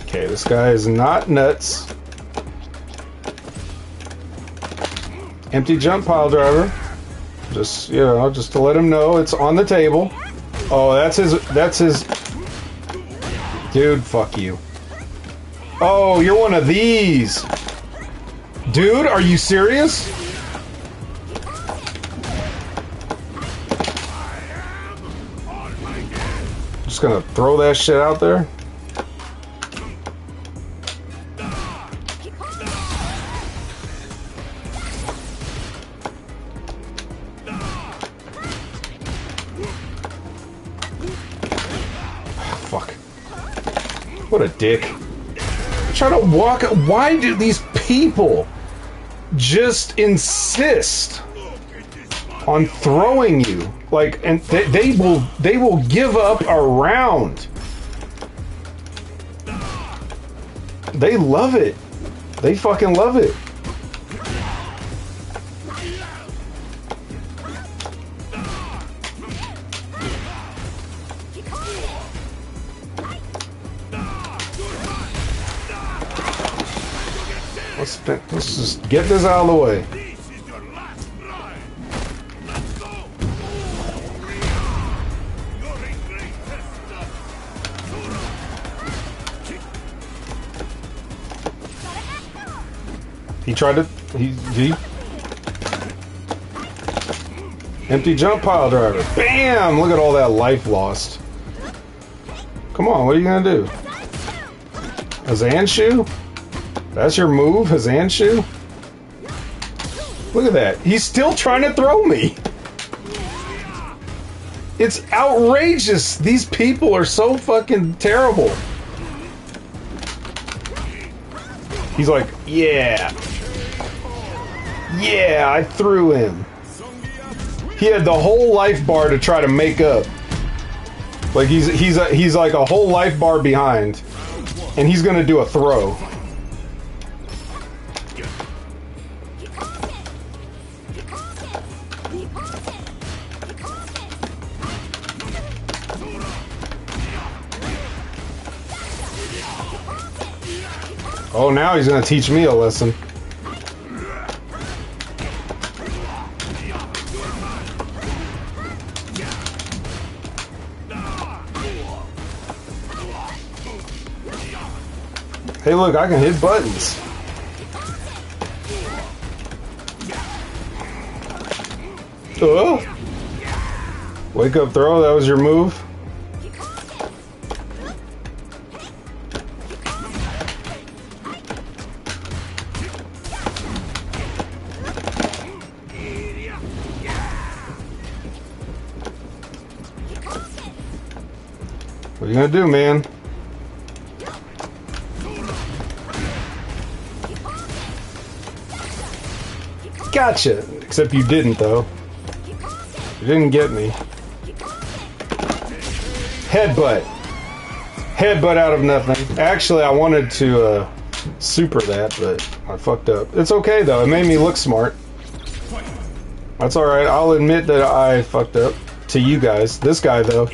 Okay, this guy is not nuts. Empty jump pile driver. Just, you know, just to let him know it's on the table. Oh, that's his... Dude, fuck you. Oh, you're one of these. Dude, are you serious? Just gonna throw that shit out there? Fuck. What a dick. Try to walk. Why do these people just insist on throwing you? Like, and they will give up a round. They love it. They fucking love it. Let's just get this out of the way. He tried to... He... Empty jump pile driver. Bam! Look at all that life lost. Come on, what are you gonna do? A Zanshu? That's your move, Hazanshu? Look at that. He's still trying to throw me. It's outrageous. These people are so fucking terrible. He's like, yeah. Yeah, I threw him. He had the whole life bar to try to make up. Like he's like a whole life bar behind. And he's gonna do a throw. Oh, now he's gonna teach me a lesson. Hey, look, I can hit buttons. Wake up throw, that was your move? What are you gonna do, man? Gotcha! Except you didn't, though. You didn't get me. Headbutt. Headbutt out of nothing. Actually, I wanted to super that, but I fucked up. It's okay, though. It made me look smart. That's alright. I'll admit that I fucked up. To you guys. This guy, though.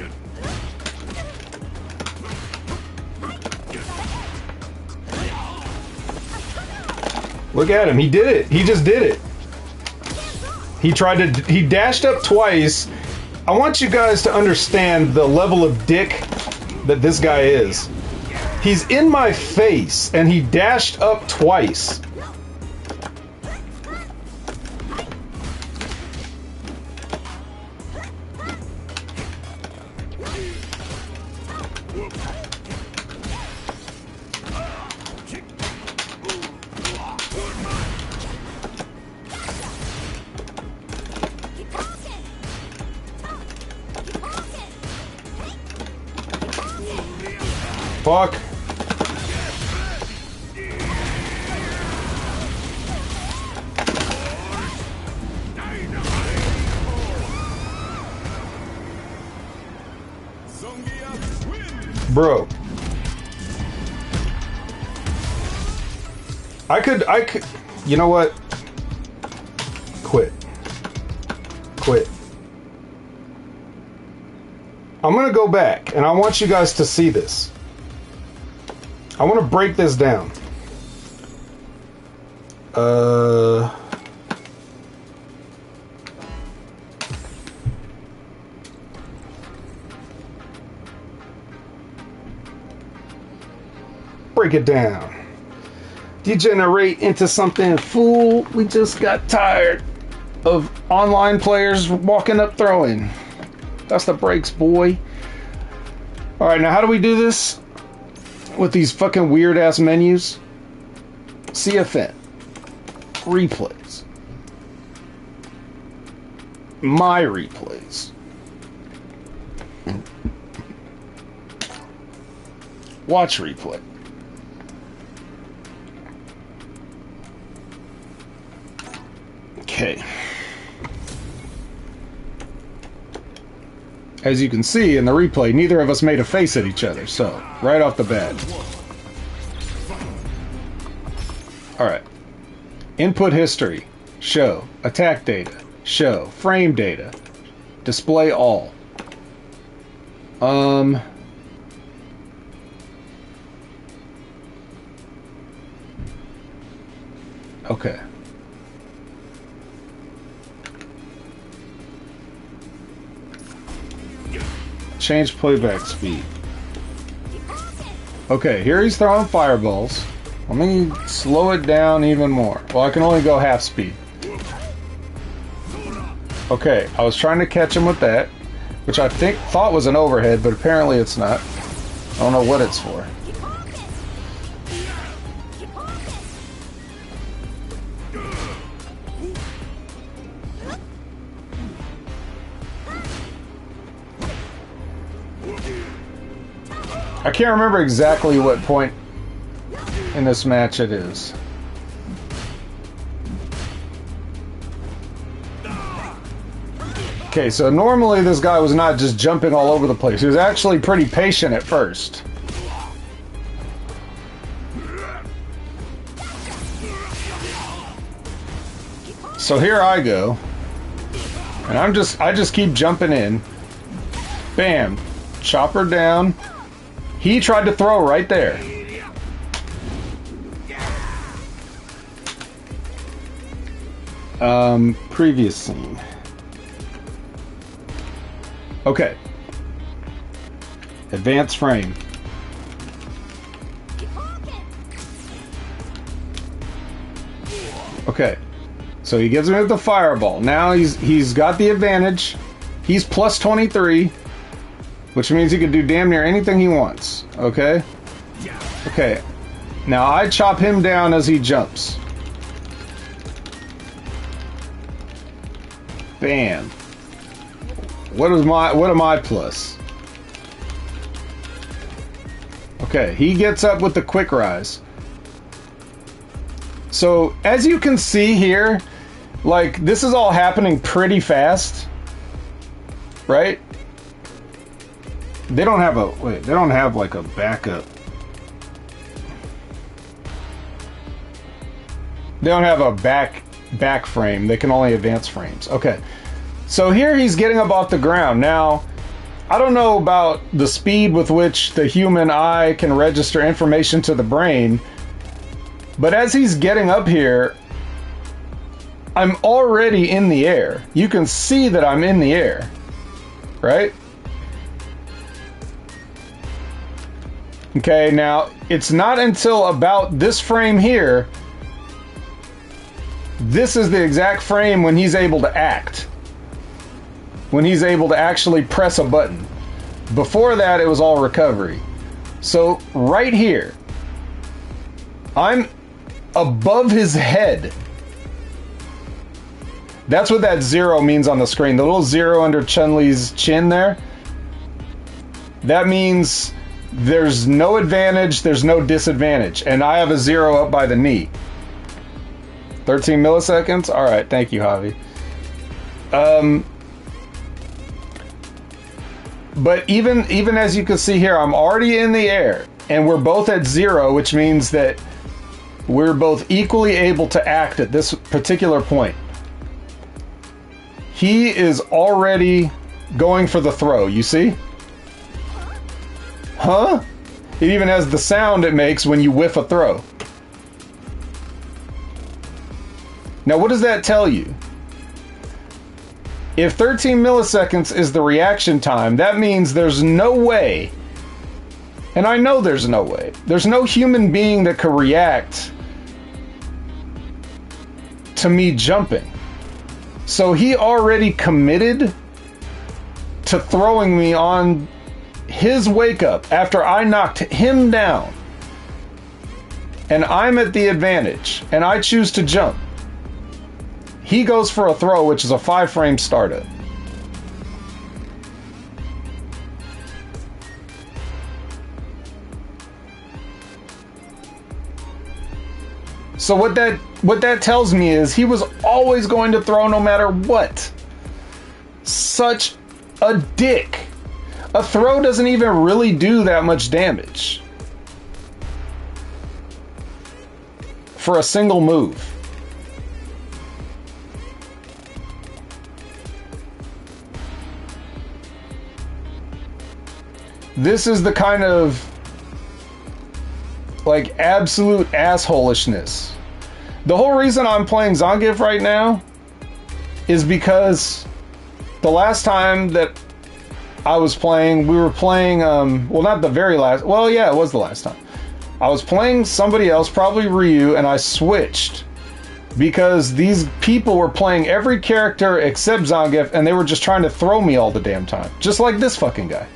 Look at him. He did it. He just did it. He tried to... He dashed up twice. I want you guys to understand the level of dick that this guy is. He's in my face, and he dashed up twice. Fuck. Bro. I could, you know what? Quit. I'm gonna go back, and I want you guys to see this. I want to break this down. Break it down. Degenerate into something, fool. We just got tired of online players walking up throwing. That's the breaks, boy. Alright, now how do we do this? With these fucking weird ass menus? CFN. Replays. My replays. Watch replay. Okay. As you can see in the replay, neither of us made a face at each other, so right off the bat. Alright. Input history. Show. Attack data. Show. Frame data. Display all. Okay. Change playback speed. Okay, here he's throwing fireballs. Let me slow it down even more. Well, I can only go half speed. Okay, I was trying to catch him with that, which I thought was an overhead, but apparently it's not. I don't know what it's for. I can't remember exactly what point in this match it is. Okay, so normally this guy was not just jumping all over the place. He was actually pretty patient at first. So here I go. And I just keep jumping in. Bam. Chopper down. He tried to throw right there. Previous scene. Okay. Advanced frame. Okay. So he gets me with the fireball. Now he's got the advantage. He's plus 23. Which means he can do damn near anything he wants. Okay? Okay. Now I chop him down as he jumps. Bam. What am I plus? Okay, he gets up with the quick rise. So, as you can see here, like, this is all happening pretty fast. Right? They don't have like a backup. They don't have a back frame. They can only advance frames. Okay. So here he's getting up off the ground. Now, I don't know about the speed with which the human eye can register information to the brain, but as he's getting up here, I'm already in the air. You can see that I'm in the air. Right? Okay, now, it's not until about this frame here, this is the exact frame when he's able to act. When he's able to actually press a button. Before that, it was all recovery. So, right here, I'm above his head. That's what that 0 means on the screen. The little 0 under Chun-Li's chin there. That means there's no advantage, there's no disadvantage. And I have a 0 up by the knee. 13 milliseconds? Alright, thank you, Javi. But even as you can see here, I'm already in the air. And we're both at 0, which means that we're both equally able to act at this particular point. He is already going for the throw, you see? Huh? It even has the sound it makes when you whiff a throw. Now, what does that tell you? If 13 milliseconds is the reaction time, that means there's no way, and I know there's no way, there's no human being that could react to me jumping. So he already committed to throwing me on his wake up after I knocked him down. And I'm at the advantage, and I choose to jump. He goes for a throw, which is a 5-frame startup. So what that tells me is he was always going to throw no matter what. Such a dick. A throw doesn't even really do that much damage for a single move. This is the kind of like absolute assholishness. The whole reason I'm playing Zangief right now is because the last time that I was playing, we were playing, well, not the very last, well, yeah, it was the last time. I was playing somebody else, probably Ryu, and I switched because these people were playing every character except Zangief, and they were just trying to throw me all the damn time. Just like this fucking guy.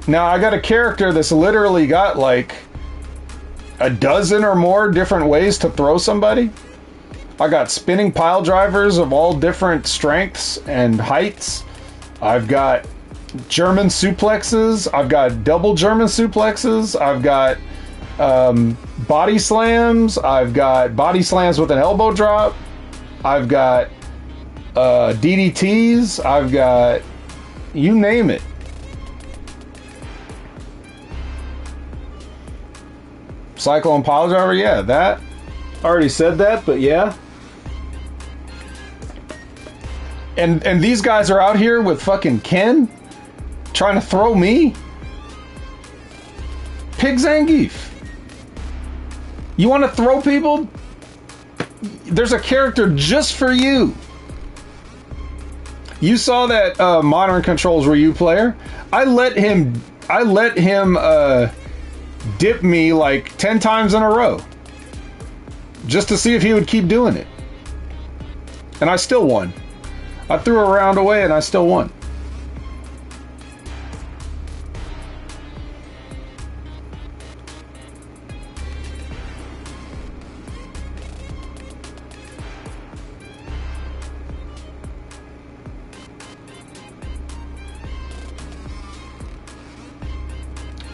Now, I got a character that's literally got like a dozen or more different ways to throw somebody. I got spinning pile drivers of all different strengths and heights. I've got German suplexes. I've got double German suplexes. I've got body slams. I've got body slams with an elbow drop. I've got DDTs. I've got, you name it. Cyclone pile driver, yeah, that. I already said that, but yeah. And these guys are out here with fucking Ken trying to throw me. Pig Zangief. You want to throw people? There's a character just for you. You saw that Modern Controls Ryu player. I let him dip me like 10 times in a row just to see if he would keep doing it. And I still won. I threw a round away and I still won.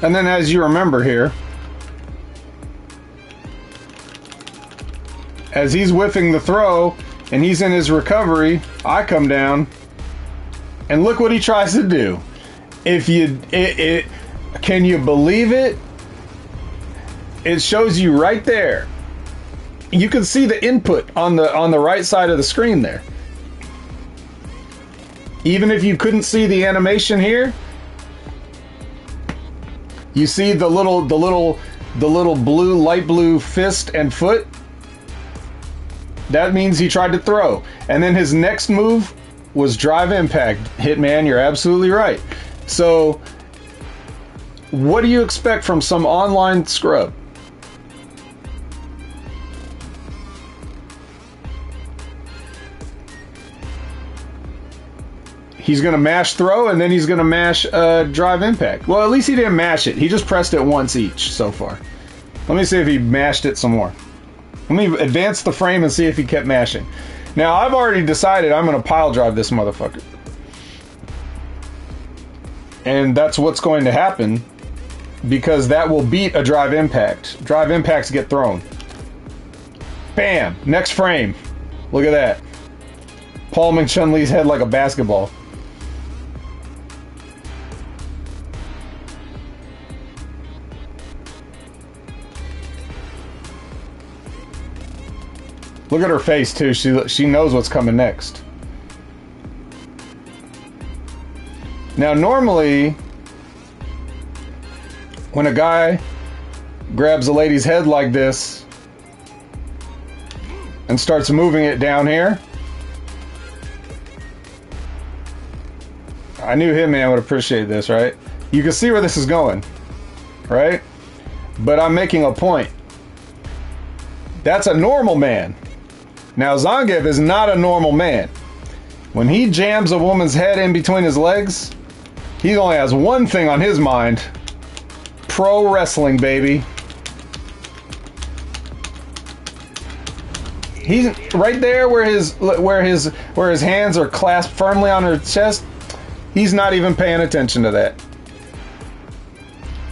And then, as you remember here, as he's whiffing the throw and he's in his recovery, I come down and look what he tries to do. If you, can you believe it? It shows you right there. You can see the input on the right side of the screen there. Even if you couldn't see the animation here, you see the little blue, light blue fist and foot? That means he tried to throw. And then his next move was drive impact. Hitman, you're absolutely right. So, what do you expect from some online scrub? He's going to mash throw, and then he's going to mash drive impact. Well, at least he didn't mash it. He just pressed it once each so far. Let me see if he mashed it some more. Let me advance the frame and see if he kept mashing. Now, I've already decided I'm going to pile drive this motherfucker. And that's what's going to happen, because that will beat a drive impact. Drive impacts get thrown. Bam! Next frame. Look at that. Palming Chun-Li's head like a basketball. Look at her face too. She knows what's coming next. Now, normally, when a guy grabs a lady's head like this and starts moving it down here, I knew Hitman would appreciate this, right? You can see where this is going, right? But I'm making a point. That's a normal man. Now, Zangief is not a normal man. When he jams a woman's head in between his legs, he only has one thing on his mind. Pro wrestling, baby. He's right there where his hands are clasped firmly on her chest. He's not even paying attention to that.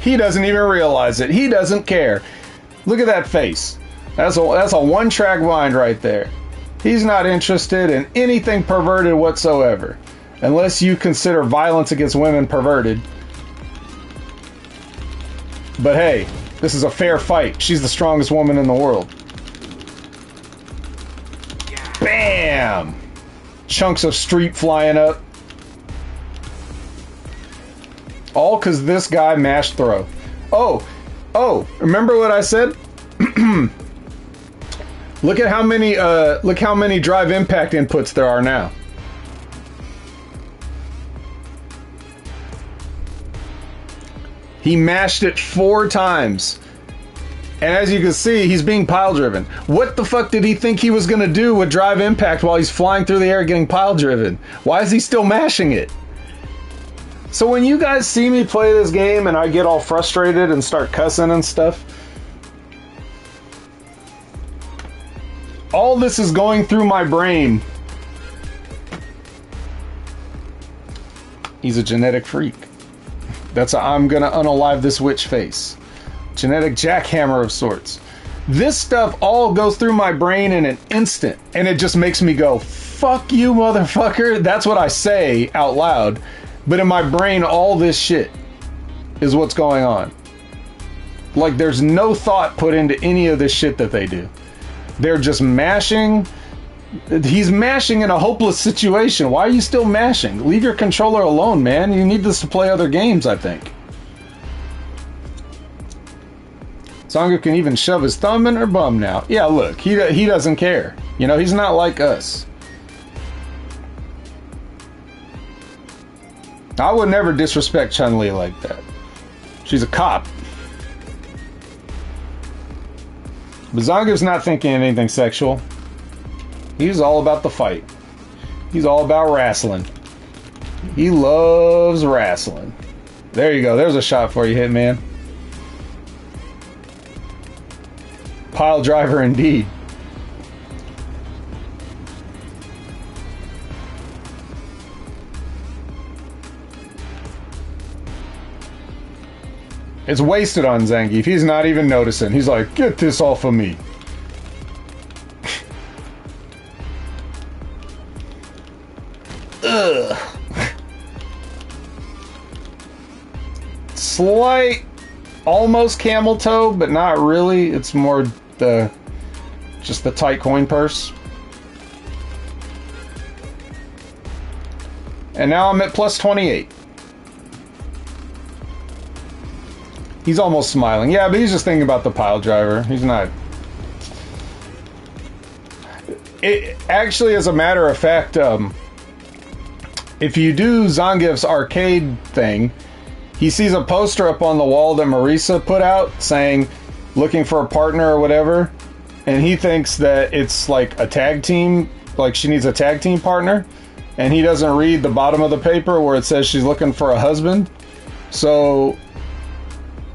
He doesn't even realize it. He doesn't care. Look at that face. That's a one-track mind right there. He's not interested in anything perverted whatsoever. Unless you consider violence against women perverted. But hey, this is a fair fight. She's the strongest woman in the world. Bam! Chunks of street flying up. All because this guy mashed throw. Oh, remember what I said? Look how many drive impact inputs there are now. He mashed it 4 times. And as you can see, he's being pile driven. What the fuck did he think he was going to do with drive impact while he's flying through the air getting pile driven? Why is he still mashing it? So when you guys see me play this game and I get all frustrated and start cussing and stuff, all this is going through my brain. He's a genetic freak. That's a I'm gonna unalive this witch face. Genetic jackhammer of sorts. This stuff all goes through my brain in an instant, and it just makes me go, fuck you, motherfucker. That's what I say out loud. But in my brain, all this shit is what's going on. Like, there's no thought put into any of this shit that they do. They're just mashing. He's mashing in a hopeless situation. Why are you still mashing? Leave your controller alone, man. You need this to play other games, I think. Zangief can even shove his thumb in her bum now. Yeah, look, he doesn't care. You know, he's not like us. I would never disrespect Chun-Li like that. She's a cop. But Zangief's not thinking anything sexual. He's all about the fight. He's all about wrestling. He loves wrestling. There you go. There's a shot for you, Hitman. Pile driver indeed. It's wasted on Zangief. He's not even noticing. He's like, get this off of me. Ugh. Slight, almost camel toe, but not really. It's more just the tight coin purse. And now I'm at plus 28. He's almost smiling. Yeah, but he's just thinking about the pile driver. He's not... It actually, as a matter of fact, if you do Zangief's arcade thing, he sees a poster up on the wall that Marisa put out saying, looking for a partner or whatever, and he thinks that it's like a tag team, like she needs a tag team partner, and he doesn't read the bottom of the paper where it says she's looking for a husband. So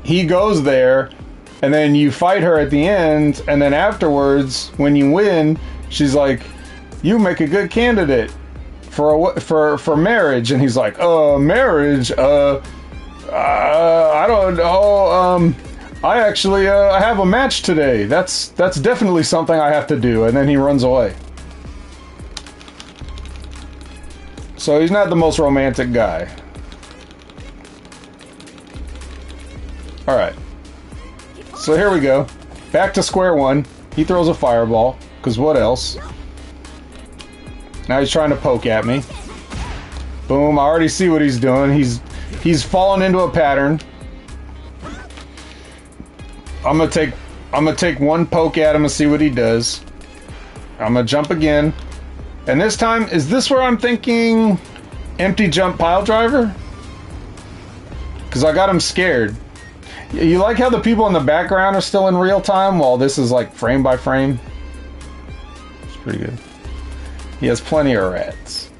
he goes there, and then you fight her at the end, and then afterwards, when you win, she's like, you make a good candidate for marriage. And he's like, marriage? I don't know. I actually I have a match today. That's definitely something I have to do. And then he runs away. So he's not the most romantic guy. Alright. So here we go. Back to square one. He throws a fireball. Because what else? Now he's trying to poke at me. Boom, I already see what he's doing. He's fallen into a pattern. I'm gonna take one poke at him and see what he does. I'm gonna jump again. And this time, is this where I'm thinking empty jump pile driver? Because I got him scared. You like how the people in the background are still in real time while this is like frame by frame? It's pretty good. He has plenty of rats.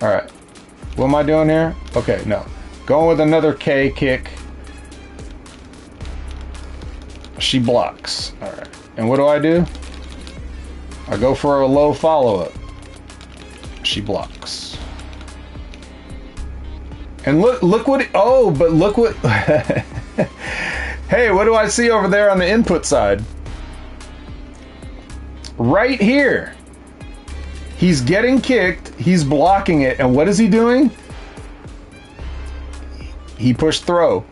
Alright. What am I doing here? Okay, no. Going with another K kick. She blocks. Alright. And what do? I go for a low follow-up. She blocks. And look what... Oh, but look what... Hey, what do I see over there on the input side? Right here. He's getting kicked. He's blocking it. And what is he doing? He pushed throw.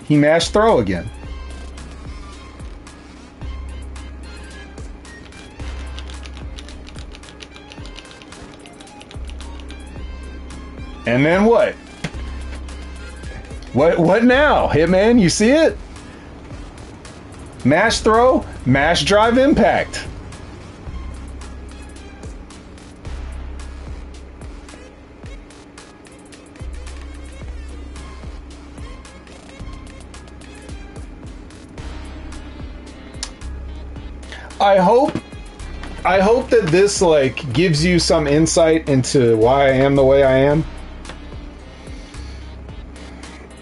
He mashed throw again. And then what? What now? Hitman, you see it? Mash throw, mash drive impact. I hope that this like gives you some insight into why I am the way I am.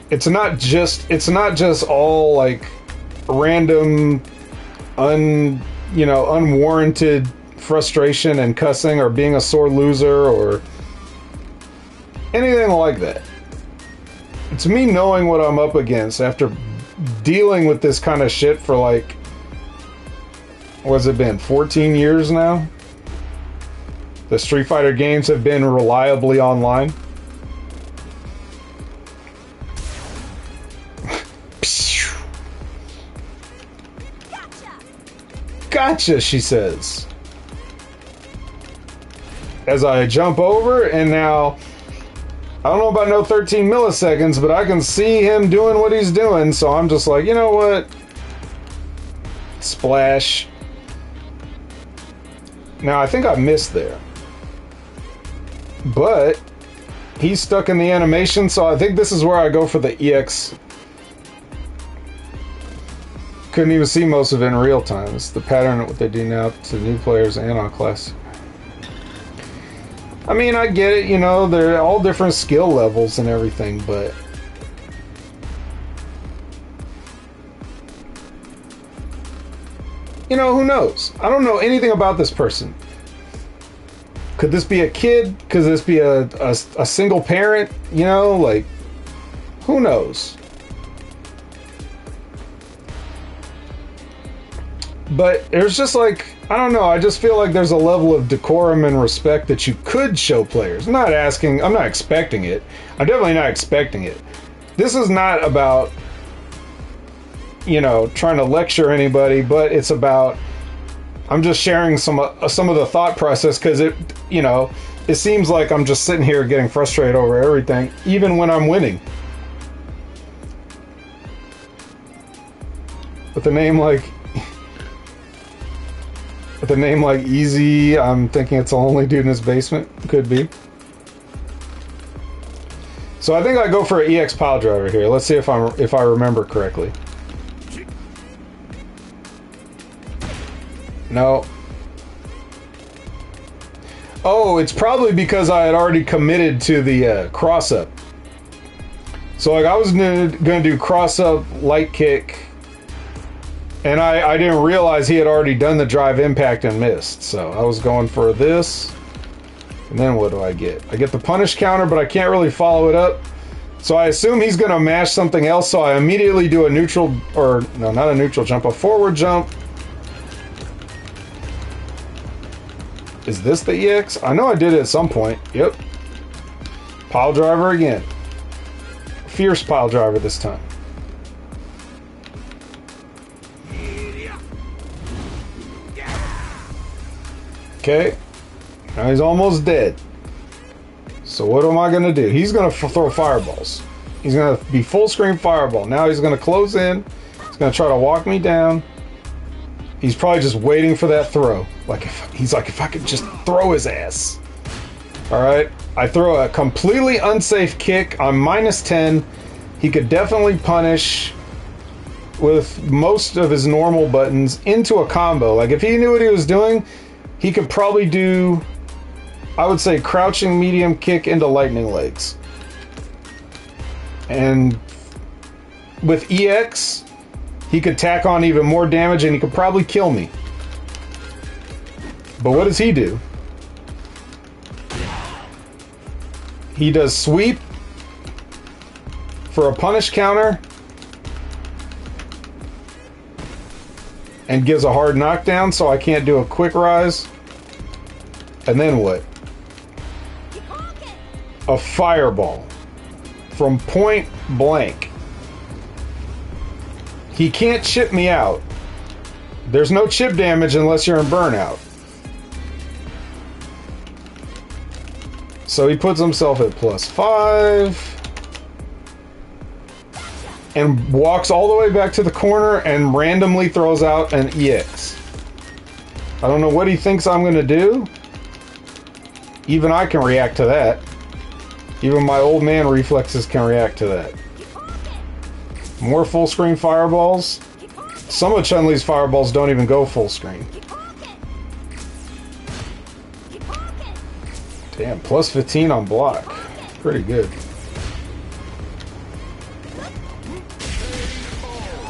It's not just all like random unwarranted frustration and cussing or being a sore loser or anything like that. It's me knowing what I'm up against after dealing with this kind of shit for like, what's it been, 14 years now? The Street Fighter games have been reliably online. Gotcha, she says. As I jump over, and now, I don't know about no 13 milliseconds, but I can see him doing what he's doing, so I'm just like, you know what? Splash. Now, I think I missed there. But, he's stuck in the animation, so I think this is where I go for the EX. Couldn't even see most of it in real time. It's the pattern of what they do now to new players and on classic. I mean, I get it, you know, they're all different skill levels and everything, but you know, who knows? I don't know anything about this person. Could this be a kid? Could this be a single parent? You know, like, who knows? But there's just like, I don't know, I just feel like there's a level of decorum and respect that you could show players. I'm not expecting it. I'm definitely not expecting it. This is not about, you know, trying to lecture anybody, but it's about, I'm just sharing some of the thought process, because it, you know, it seems like I'm just sitting here getting frustrated over everything, even when I'm winning. With a name like Easy, I'm thinking it's the only dude in his basement. Could be. So I think I go for an EX pile driver here. Let's see if I remember correctly. No. Oh, it's probably because I had already committed to the cross up. So like I was gonna do cross up, light kick. And I didn't realize he had already done the drive impact and missed. So I was going for this. And then what do I get? I get the punish counter, but I can't really follow it up. So I assume he's going to mash something else. So I immediately do a neutral, or no, not a neutral jump, a forward jump. Is this the EX? I know I did it at some point. Yep. Pile driver again. Fierce pile driver this time. Okay. Now he's almost dead. So what am I going to do? He's going to throw fireballs. He's going to be full screen fireball. Now he's going to close in. He's going to try to walk me down. He's probably just waiting for that throw. He's like, if I could just throw his ass. Alright. I throw a completely unsafe kick on -10. He could definitely punish with most of his normal buttons into a combo. Like, if he knew what he was doing, he could probably do, I would say, crouching medium kick into lightning legs. And with EX, he could tack on even more damage and he could probably kill me. But what does he do? He does sweep for a punish counter and gives a hard knockdown, so I can't do a quick rise. And then what? A fireball from point blank. He can't chip me out. There's no chip damage unless you're in burnout. So he puts himself at +5 and walks all the way back to the corner and randomly throws out an EX. I don't know what he thinks I'm gonna do. Even I can react to that. Even my old man reflexes can react to that. More full screen fireballs. Some of Chun-Li's fireballs don't even go full screen. Damn, +15 on block. Pretty good.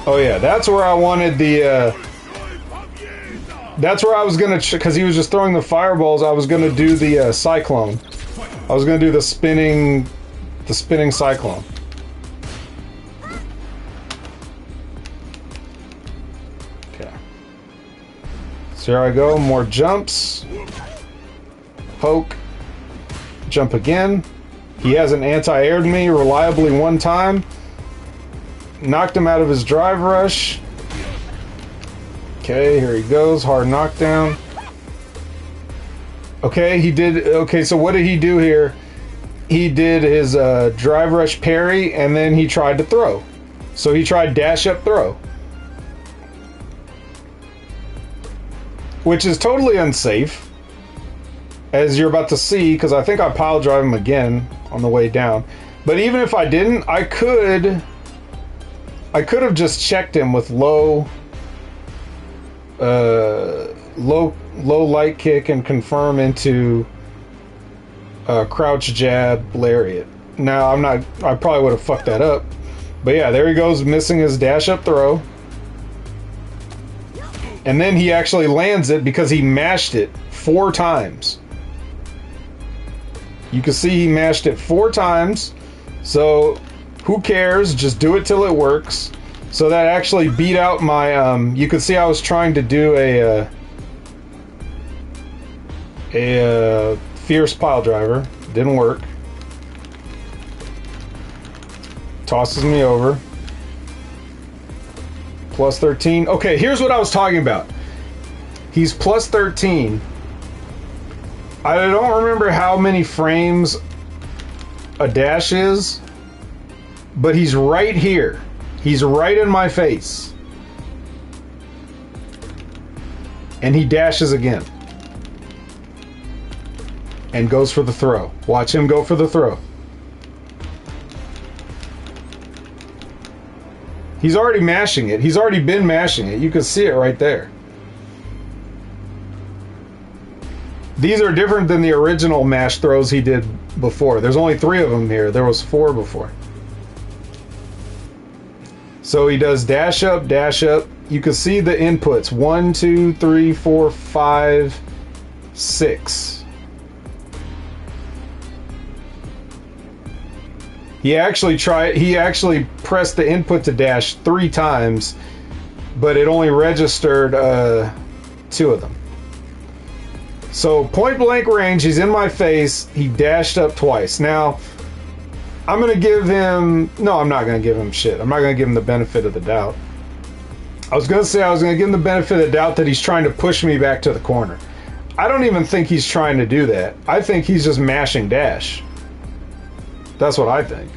Oh yeah, that's where I wanted the, that's where I was gonna, because he was just throwing the fireballs, I was gonna do the cyclone. I was gonna do the spinning cyclone. Okay. So here I go, more jumps. Poke. Jump again. He hasn't anti-aired me reliably one time. Knocked him out of his drive rush. Okay, here he goes. Hard knockdown. Okay, he did. Okay, so what did he do here? He did his drive rush parry and then he tried to throw. So he tried dash up throw, which is totally unsafe, as you're about to see, because I think I pile drive him again on the way down. But even if I didn't, I could have just checked him with low light kick and confirm into crouch jab lariat. Now I probably would have fucked that up. But yeah, there he goes, missing his dash up throw. And then he actually lands it because he mashed it 4 times. You can see he mashed it 4 times. So who cares? Just do it till it works. So that actually beat out my, you could see I was trying to do a fierce pile driver. Didn't work. Tosses me over. +13. Okay, here's what I was talking about. He's +13. I don't remember how many frames a dash is, but he's right here. He's right in my face. And he dashes again. And goes for the throw. Watch him go for the throw. He's already mashing it. He's already been mashing it. You can see it right there. These are different than the original mash throws he did before. There's only 3 of them here. There was 4 before. So he does dash up, dash up. You can see the inputs. 1, 2, 3, 4, 5, 6. He actually pressed the input to dash 3 times, but it only registered 2 of them. So point blank range, he's in my face, he dashed up twice. Now, I'm going to give him... No, I'm not going to give him shit. I'm not going to give him the benefit of the doubt. I was going to say I was going to give him the benefit of the doubt that he's trying to push me back to the corner. I don't even think he's trying to do that. I think he's just mashing dash. That's what I think.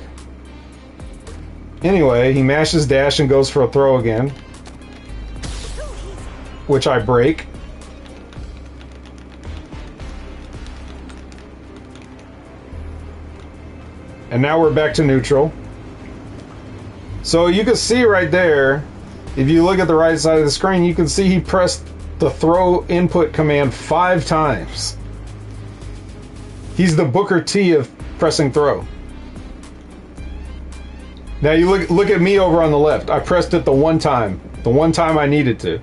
Anyway, he mashes dash and goes for a throw again, which I break. And now we're back to neutral. So you can see right there, if you look at the right side of the screen, you can see he pressed the throw input command 5 times. He's the Booker T of pressing throw. Now you look at me over on the left. I pressed it the one time I needed to.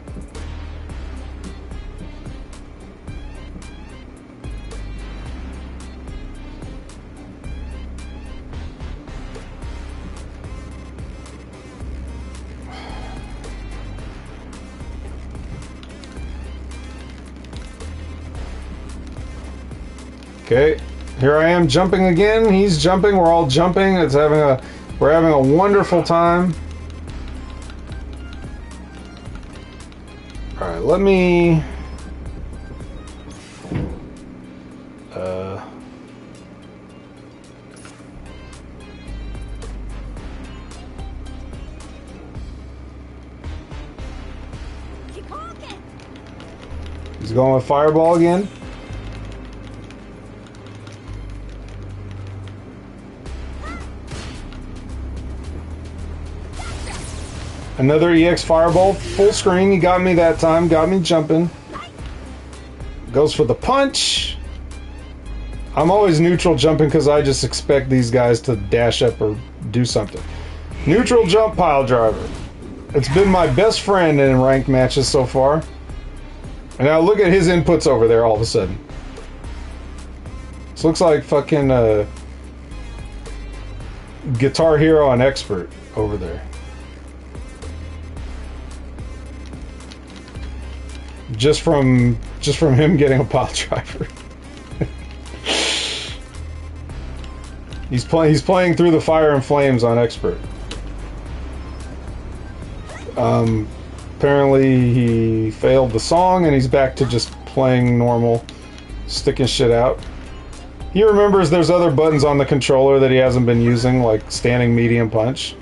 Okay, here I am jumping again. He's jumping. We're all jumping. We're having a wonderful time. All right, let me. He's going with Fireball again. Another EX Fireball, full screen. He got me that time, got me jumping. Goes for the punch. I'm always neutral jumping because I just expect these guys to dash up or do something. Neutral jump pile driver. It's been my best friend in ranked matches so far. And now look at his inputs over there all of a sudden. This looks like fucking Guitar Hero on Expert over there. Just from him getting a pile driver. He's playing through the fire and flames on Expert. Apparently he failed the song and he's back to just playing normal, sticking shit out. He remembers there's other buttons on the controller that he hasn't been using, like standing medium punch.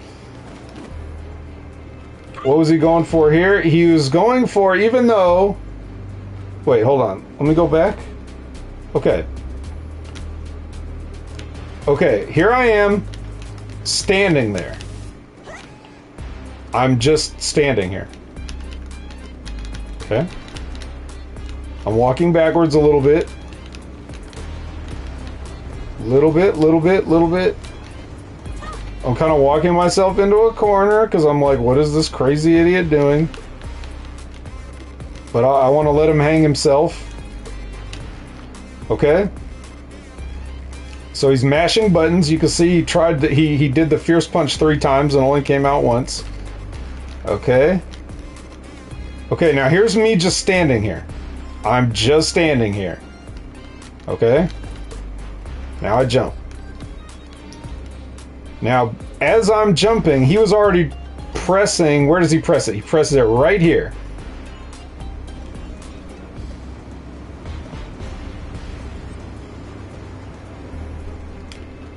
What was he going for here? He was going for, even though... Wait, hold on. Let me go back. Okay. Okay, here I am, standing there. I'm just standing here. Okay. I'm walking backwards a little bit. Little bit. I'm kind of walking myself into a corner because I'm like, what is this crazy idiot doing? But I want to let him hang himself. Okay. So he's mashing buttons. You can see he did the fierce punch 3 times and only came out once. Okay. Okay, now here's me just standing here. I'm just standing here. Okay. Now I jump. Now, as I'm jumping, he was already pressing... Where does he press it? He presses it right here.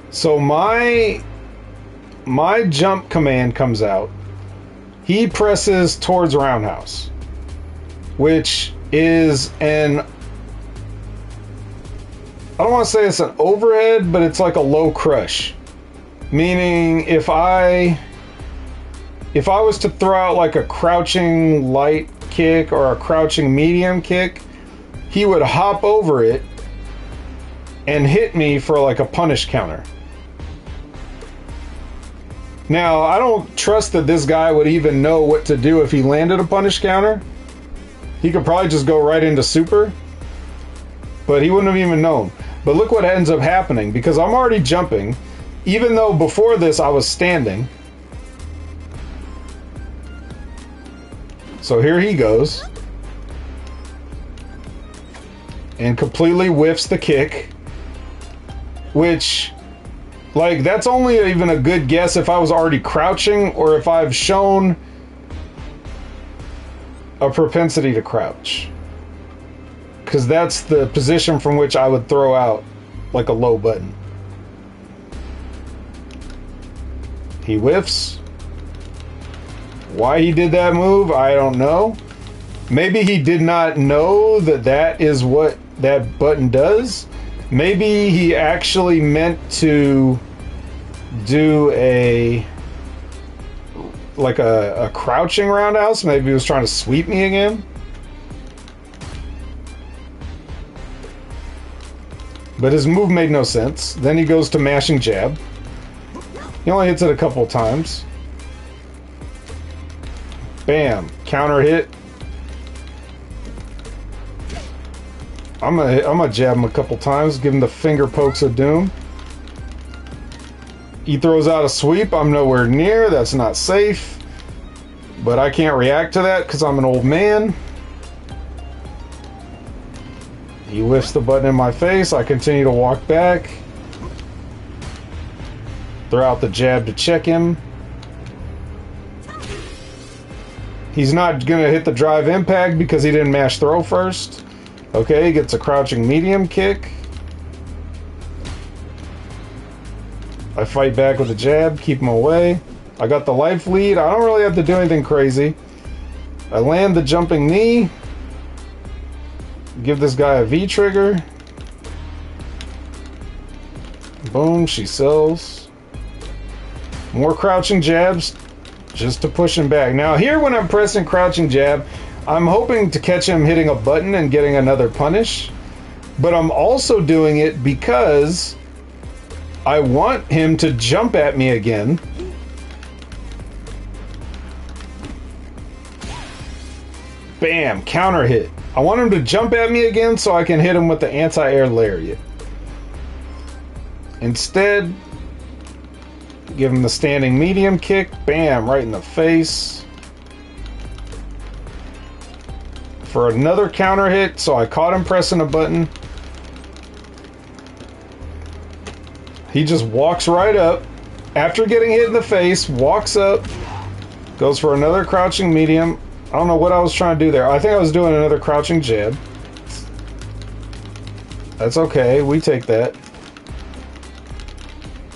So my jump command comes out. He presses towards roundhouse, which is an... I don't want to say it's an overhead, but it's like a low crush. Meaning, if I was to throw out like a crouching light kick or a crouching medium kick, he would hop over it and hit me for like a punish counter. Now, I don't trust that this guy would even know what to do if he landed a punish counter. He could probably just go right into super, but he wouldn't have even known. But look what ends up happening, because I'm already jumping, even though before this I was standing. So here he goes. And completely whiffs the kick. Which, like, that's only even a good guess if I was already crouching or if I've shown a propensity to crouch. because that's the position from which I would throw out like a low button. He whiffs. Why he did that move, I don't know. Maybe he did not know that that is what that button does. Maybe he actually meant to do a crouching roundhouse. Maybe he was trying to sweep me again. But his move made no sense. Then he goes to mashing jab. He only hits it a couple times. Bam. Counter hit. I'm gonna jab him a couple times. Give him the finger pokes of doom. He throws out a sweep. I'm nowhere near. That's not safe. But I can't react to that because I'm an old man. He whiffs the button in my face. I continue to walk back. Throw out the jab to check him. He's not going to hit the drive impact because he didn't mash throw first. Okay, he gets a crouching medium kick. I fight back with a jab, keep him away. I got the life lead. I don't really have to do anything crazy. I land the jumping knee. Give this guy a V trigger. Boom, she sells. More crouching jabs just to push him back. Now here when I'm pressing crouching jab, I'm hoping to catch him hitting a button and getting another punish. But I'm also doing it because I want him to jump at me again. Bam, counter hit. I want him to jump at me again so I can hit him with the anti-air lariat. Instead, give him the standing medium kick. Bam, right in the face. For another counter hit, so I caught him pressing a button. He just walks right up. After getting hit in the face, walks up. Goes for another crouching medium. I don't know what I was trying to do there. I think I was doing another crouching jab. That's okay. We take that.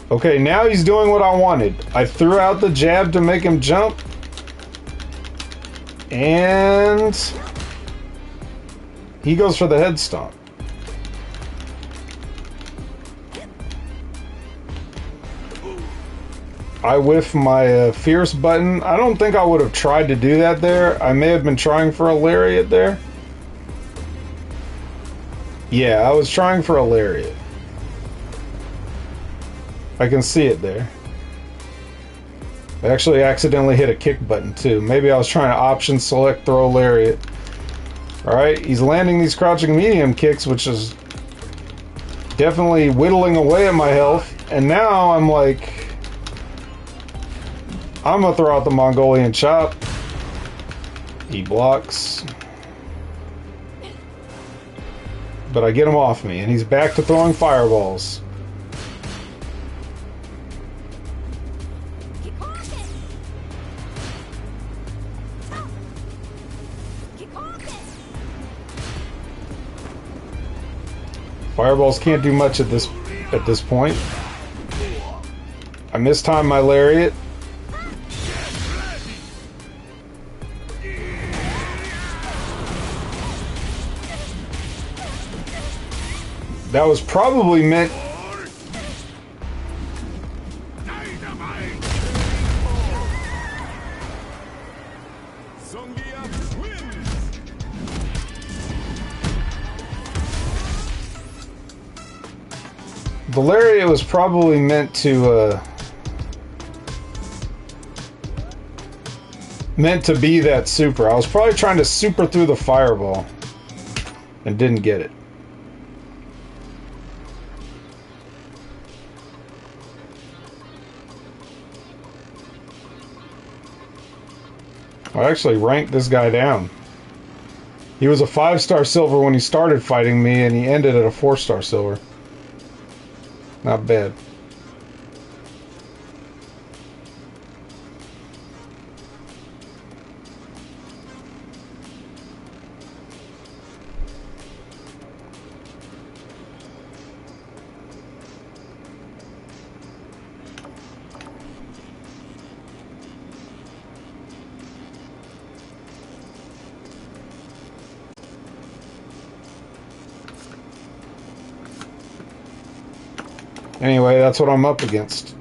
Okay, now he's doing what I wanted. I threw out the jab to make him jump. And he goes for the head stomp. I whiff my fierce button. I don't think I would have tried to do that there. I may have been trying for a lariat there. Yeah, I was trying for a lariat. I can see it there. I actually accidentally hit a kick button too. Maybe I was trying to option select throw lariat. Alright, he's landing these crouching medium kicks, which is definitely whittling away at my health. And now I'm like, I'm gonna throw out the Mongolian chop. He blocks. But I get him off me, and he's back to throwing fireballs. Fireballs can't do much at this point. I mistimed my lariat. That was probably meant... The lariat was probably meant to be that super. I was probably trying to super through the fireball and didn't get it. I actually ranked this guy down. He was a 5-star silver when he started fighting me, and he ended at a 4-star silver. Not bad. Anyway, that's what I'm up against.